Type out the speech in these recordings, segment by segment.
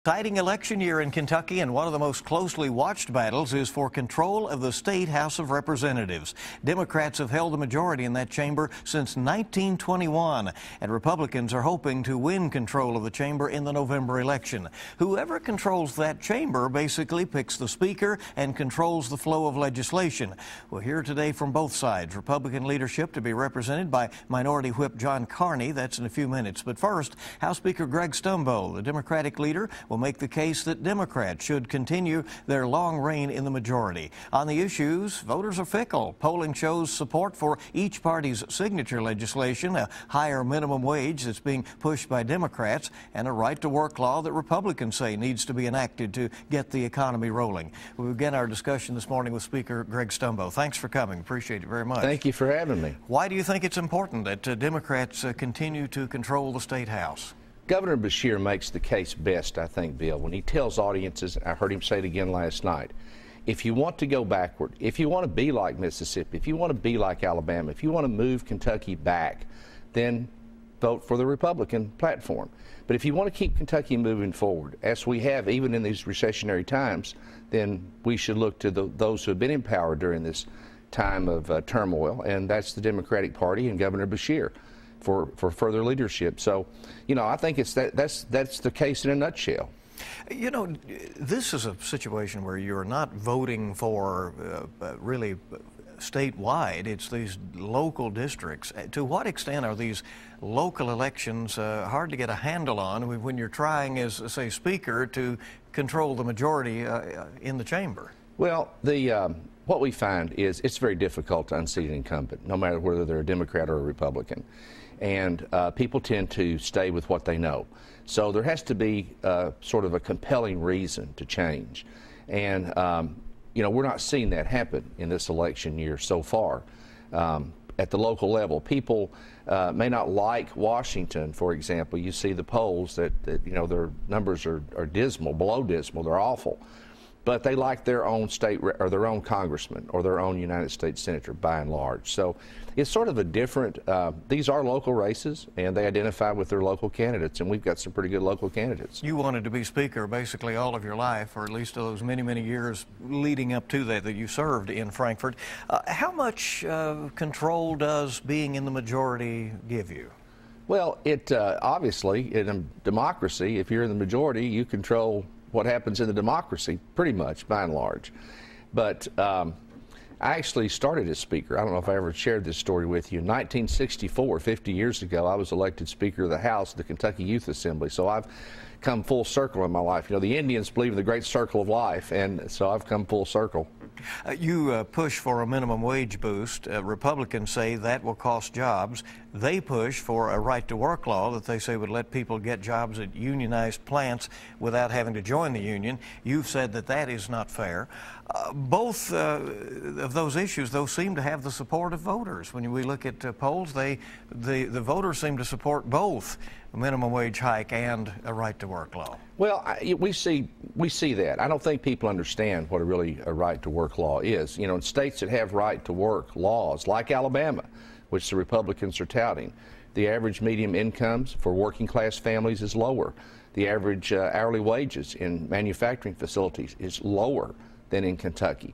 Exciting election year in Kentucky, and one of the most closely watched battles is for control of the state House of Representatives. Democrats have held the majority in that chamber since 1921, and Republicans are hoping to win control of the chamber in the November election. Whoever controls that chamber basically picks the speaker and controls the flow of legislation. We'll hear today from both sides. Republican leadership to be represented by Minority Whip John Carney. That's in a few minutes. But first, House Speaker Greg Stumbo, the Democratic leader, will make the case that Democrats should continue their long reign in the majority. On the issues, voters are fickle. Polling shows support for each party's signature legislation, a higher minimum wage that's being pushed by Democrats, and a right-to-work law that Republicans say needs to be enacted to get the economy rolling. We begin our discussion this morning with Speaker Greg Stumbo. Thanks for coming. Appreciate it very much. Thank you for having me. Why do you think it's important that Democrats continue to control the state House? Governor Beshear makes the case best, I think, Bill, when he tells audiences, I heard him say it again last night, if you want to go backward, if you want to be like Mississippi, if you want to be like Alabama, if you want to move Kentucky back, then vote for the Republican platform. But if you want to keep Kentucky moving forward, as we have even in these recessionary times, then we should look to those who have been in power during this time of turmoil, and that's the Democratic Party and Governor Beshear for further leadership. So, you know, I think it's that's the case in a nutshell. You know, this is a situation where you're not voting for really statewide. It's these local districts. To what extent are these local elections hard to get a handle on when you're trying, as, say, Speaker, to control the majority in the chamber? Well, what we find is it's very difficult to unseat an incumbent, no matter whether they're a Democrat or a Republican. And people tend to stay with what they know. So there has to be sort of a compelling reason to change. And, you know, we're not seeing that happen in this election year so far. At the local level, people may not like Washington, for example. You see the polls that you know, their numbers are dismal, below dismal, they're awful. But they like their own state or their own congressman or their own United States senator by and large. So it's sort of a different, these are local races, and they identify with their local candidates, and we've got some pretty good local candidates. You wanted to be Speaker basically all of your life, or at least those many, many years leading up to that you served in Frankfort. How much control does being in the majority give you? Well, it obviously, in a democracy, if you're in the majority, you control what happens in the democracy, pretty much, by and large. But I actually started as Speaker. I don't know if I ever shared this story with you. In 1964, 50 years ago, I was elected Speaker of the House of the Kentucky Youth Assembly. So I've come full circle in my life. You know, the Indians believe in the great circle of life, and so I've come full circle. You push for a minimum wage boost. Republicans say that will cost jobs. They push for a right-to-work law that they say would let people get jobs at unionized plants without having to join the union. You've said that that is not fair. Both of those issues, though, seem to have the support of voters. When we look at polls, the voters seem to support both a minimum wage hike and a right-to-work law. Well, we see that. I don't think people understand what a right-to-work law is. You know, in states that have right-to-work laws, like Alabama, which the Republicans are touting, the average median incomes for working-class families is lower. The average hourly wages in manufacturing facilities is lower than in Kentucky.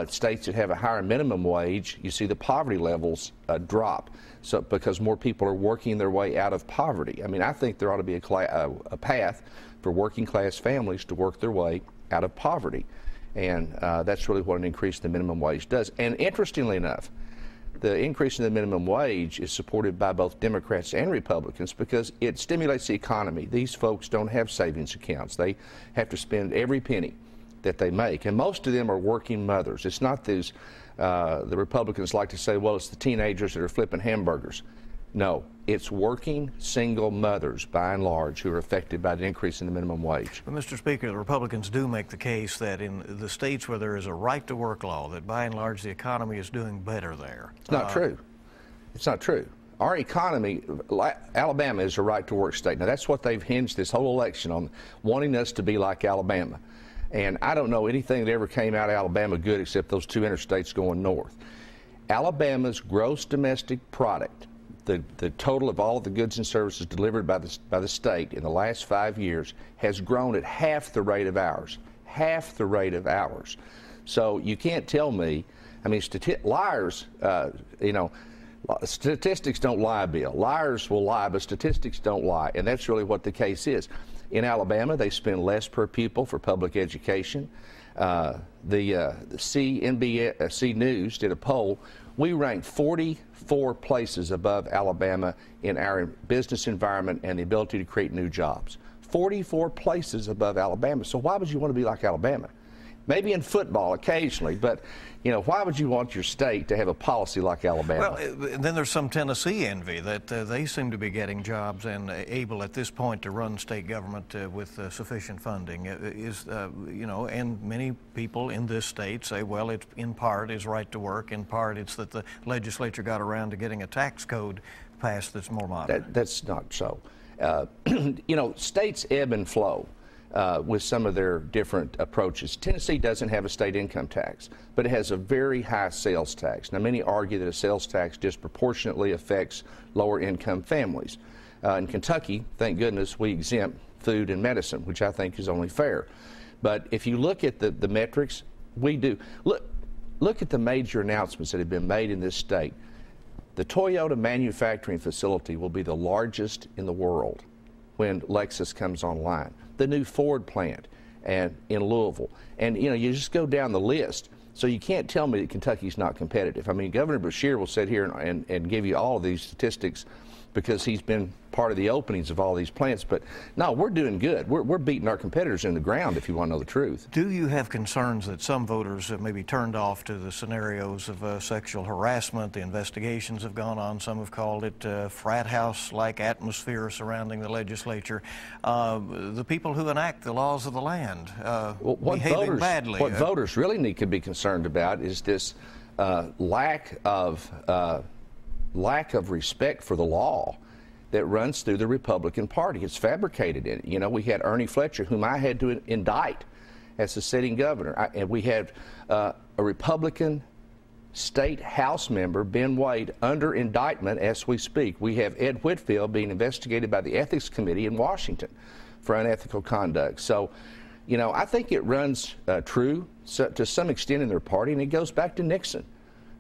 States that have a higher minimum wage, you see the poverty levels drop, so because more people are working their way out of poverty. I mean, I think there ought to be a path for working class families to work their way out of poverty, and that's really what an increase in the minimum wage does. And interestingly enough, the increase in the minimum wage is supported by both Democrats and Republicans because it stimulates the economy. These folks don't have savings accounts. They have to spend every penny that they make, and most of them are working mothers. It's not these, the Republicans like to say, well, it's the teenagers that are flipping hamburgers. No, it's working single mothers, by and large, who are affected by the increase in the minimum wage. But, Mr. Speaker, the Republicans do make the case that in the states where there is a right-to-work law, that by and large the economy is doing better there. It's not true. It's not true. Our economy, Alabama is a right-to-work state. Now, that's what they've hinged this whole election on, wanting us to be like Alabama. And I don't know anything that ever came out of Alabama good except those two interstates going north. Alabama's gross domestic product the total of all the goods and services delivered by the state in the last 5 years has grown at half the rate of ours. Half the rate of ours. So you can't tell me, I mean, liars, you know, statistics don't lie, Bill. Liars will lie, but statistics don't lie, and that's really what the case is. In Alabama, they spend less per pupil for public education. The CNBC News did a poll. We ranked 44 places above Alabama in our business environment and the ability to create new jobs. 44 places above Alabama. So why would you want to be like Alabama? Maybe in football occasionally, but you know, why would you want your state to have a policy like Alabama? Well, then there's some Tennessee envy that they seem to be getting jobs and able at this point to run state government with sufficient funding. You know, and many people in this state say, well, it in part is right to work, in part it's that the legislature got around to getting a tax code passed that's more moderate. That's not so. You know, states ebb and flow with some of their different approaches. Tennessee doesn't have a state income tax, but it has a very high sales tax. Now, many argue that a sales tax disproportionately affects lower income families. In Kentucky, thank goodness, we exempt food and medicine, which I think is only fair. But if you look at the metrics, we do. Look at the major announcements that have been made in this state. The Toyota manufacturing facility will be the largest in the world when Lexus comes online. The new Ford plant and in Louisville. And, you know, you just go down the list. So you can't tell me that Kentucky's not competitive. I mean, Governor Beshear will sit here and give you all of these statistics because he's been part of the openings of all these plants. But no, we're doing good. We're beating our competitors in the ground, if you want to know the truth. Do you have concerns that some voters have maybe turned off to the scenarios of sexual harassment? The investigations have gone on. Some have called it frat house-like atmosphere surrounding the legislature. The people who enact the laws of the land behaving badly. What voters really need to be concerned about is this lack of respect for the law that runs through the Republican Party. It's fabricated in it. You know, we had Ernie Fletcher, whom I had to indict as the sitting governor. And we had a Republican state House member, Ben Wade, under indictment as we speak. We have Ed Whitfield being investigated by the Ethics Committee in Washington for unethical conduct. So, you know, I think it runs true to some extent in their party, and it goes back to Nixon.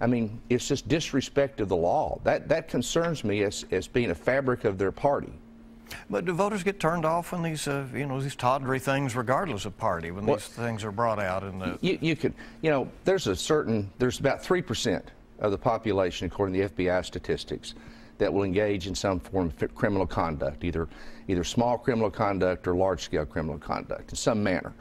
I mean, it's just disrespect of the law. That concerns me as being a fabric of their party. But do voters get turned off when these, you know, these tawdry things, regardless of party, when these things are brought out? You could, you know, there's about 3% of the population, according to the FBI statistics, that will engage in some form of criminal conduct, either small criminal conduct or large-scale criminal conduct in some manner.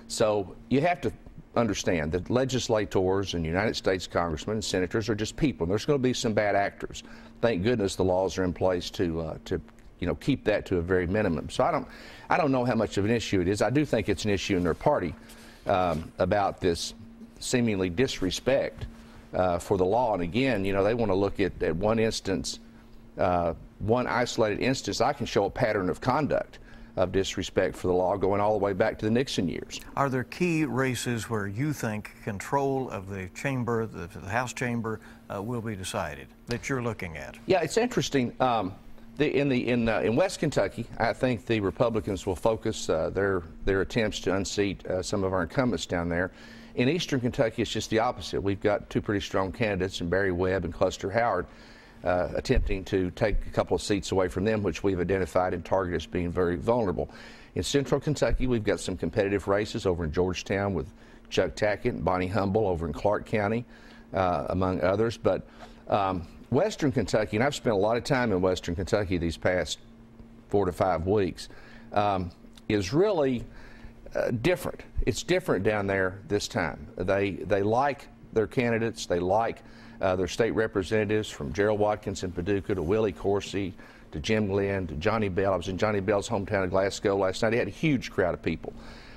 So you have to understand that legislators and United States congressmen and senators are just people. And there's going to be some bad actors. Thank goodness the laws are in place to you know, keep that to a very minimum. So I don't know how much of an issue it is. I do think it's an issue in their party about this seemingly disrespect for the law. And again, you know, they want to look at one instance, one isolated instance. I can show a pattern of conduct of disrespect for the law going all the way back to the Nixon years. Are there key races where you think control of the chamber, the House chamber, will be decided that you're looking at? Yeah, it's interesting. In West Kentucky, I think the Republicans will focus their attempts to unseat some of our incumbents down there. In Eastern Kentucky, it's just the opposite. We've got two pretty strong candidates in Barry Webb and Cluster Howard, attempting to take a couple of seats away from them, which we've identified and targeted as being very vulnerable. In Central Kentucky, we've got some competitive races over in Georgetown with Chuck Tackett and Bonnie Humble over in Clark County, among others. But Western Kentucky, and I've spent a lot of time in Western Kentucky these past 4 to 5 weeks, is really different. It's different down there this time. They like their candidates. They like their state representatives, from Gerald Watkins in Paducah to Willie Coursey to Jim Glenn to Johnny Bell. I was in Johnny Bell's hometown of Glasgow last night. He had a huge crowd of people.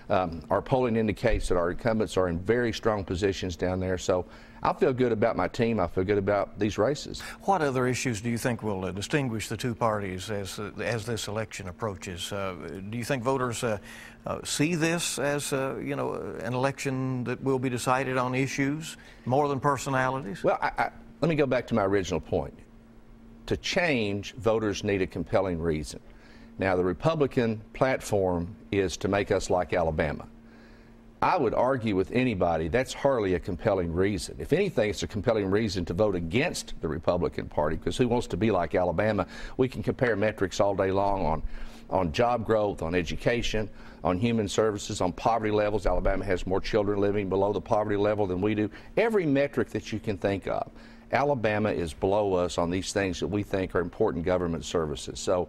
Our polling indicates that our incumbents are in very strong positions down there. So I feel good about my team. I feel good about these races. What other issues do you think will distinguish the two parties as this election approaches? Do you think voters see this as you know, an election that will be decided on issues more than personalities? Well, let me go back to my original point. to change, voters need a compelling reason. Now, the Republican platform is to make us like Alabama. I would argue with anybody that's hardly a compelling reason. If anything, it's a compelling reason to vote against the Republican Party, because who wants to be like Alabama? We can compare metrics all day long on job growth, on education, on human services, on poverty levels. Alabama has more children living below the poverty level than we do. Every metric that you can think of, Alabama is below us on these things that we think are important government services. So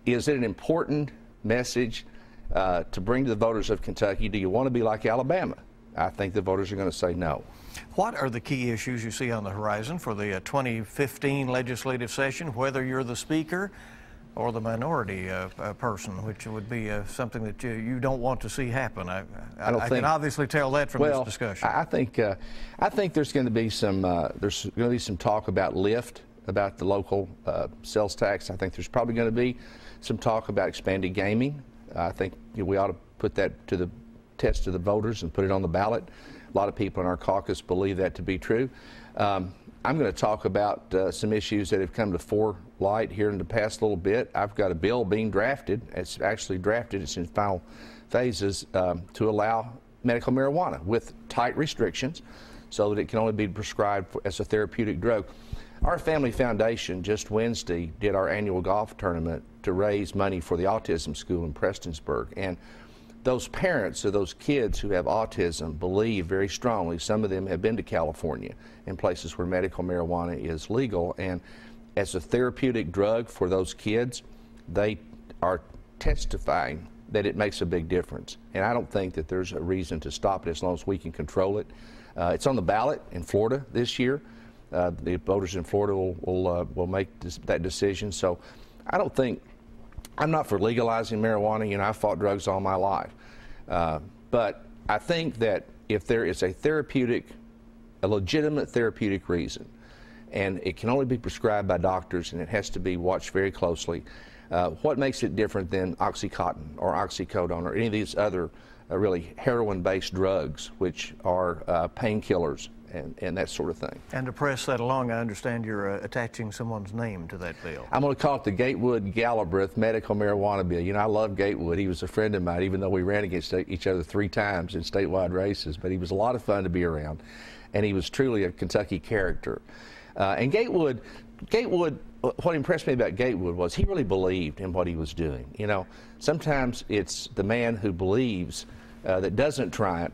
is it an important message to bring to the voters of Kentucky? Do you want to be like Alabama? I think the voters are going to say no. What are the key issues you see on the horizon for the 2015 legislative session, whether you're the speaker or the minority person, which would be something that you don't want to see happen? I can obviously tell that from this discussion. I think there's going to be some talk about lift, about the local sales tax. I think there's probably going to be some talk about expanded gaming. I think we ought to put that to the test of the voters and put it on the ballot. A lot of people in our caucus believe that to be true. I'm going to talk about some issues that have come to forelight here in the past little bit. I've got a bill being drafted. It's actually drafted. It's in final phases to allow medical marijuana with tight restrictions so that it can only be prescribed as a therapeutic drug. Our family foundation just Wednesday did our annual golf tournament to raise money for the autism school in Prestonsburg. And those parents of those kids who have autism believe very strongly, some of them have been to California in places where medical marijuana is legal, and as a therapeutic drug for those kids, they are testifying that it makes a big difference. And I don't think that there's a reason to stop it as long as we can control it. It's on the ballot in Florida this year. The voters in Florida will make that decision. So I'm not for legalizing marijuana. You know, I've fought drugs all my life. But I think that if there is a legitimate therapeutic reason, and it can only be prescribed by doctors and it has to be watched very closely, what makes it different than Oxycontin or oxycodone or any of these other really heroin-based drugs, which are painkillers and that sort of thing. And to press that along, I understand you're attaching someone's name to that bill. I'm going to call it the Gatewood-Galbraith medical marijuana bill. You know, I love Gatewood. He was a friend of mine, even though we ran against each other 3 times in statewide races. But he was a lot of fun to be around, and he was truly a Kentucky character. And Gatewood, what impressed me about Gatewood was he really believed in what he was doing. You know, sometimes it's the man who believes that doesn't triumph,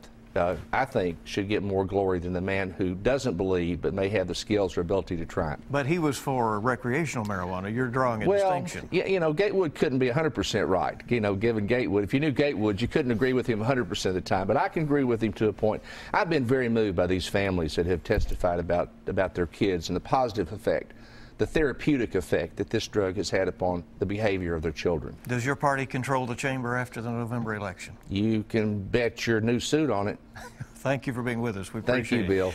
I think, should get more glory than the man who doesn't believe but may have the skills or ability to triumph. But he was for recreational marijuana. You're drawing a distinction. Yeah, you know, Gatewood couldn't be 100% right. You know, given Gatewood, if you knew Gatewood, you couldn't agree with him 100% of the time. But I can agree with him to a point. I've been very moved by these families that have testified about their kids and the positive effect, the therapeutic effect that this drug has had upon the behavior of their children. Does your party control the chamber after the November election? You can bet your new suit on it. Thank you for being with us. We appreciate it. Thank you, Bill.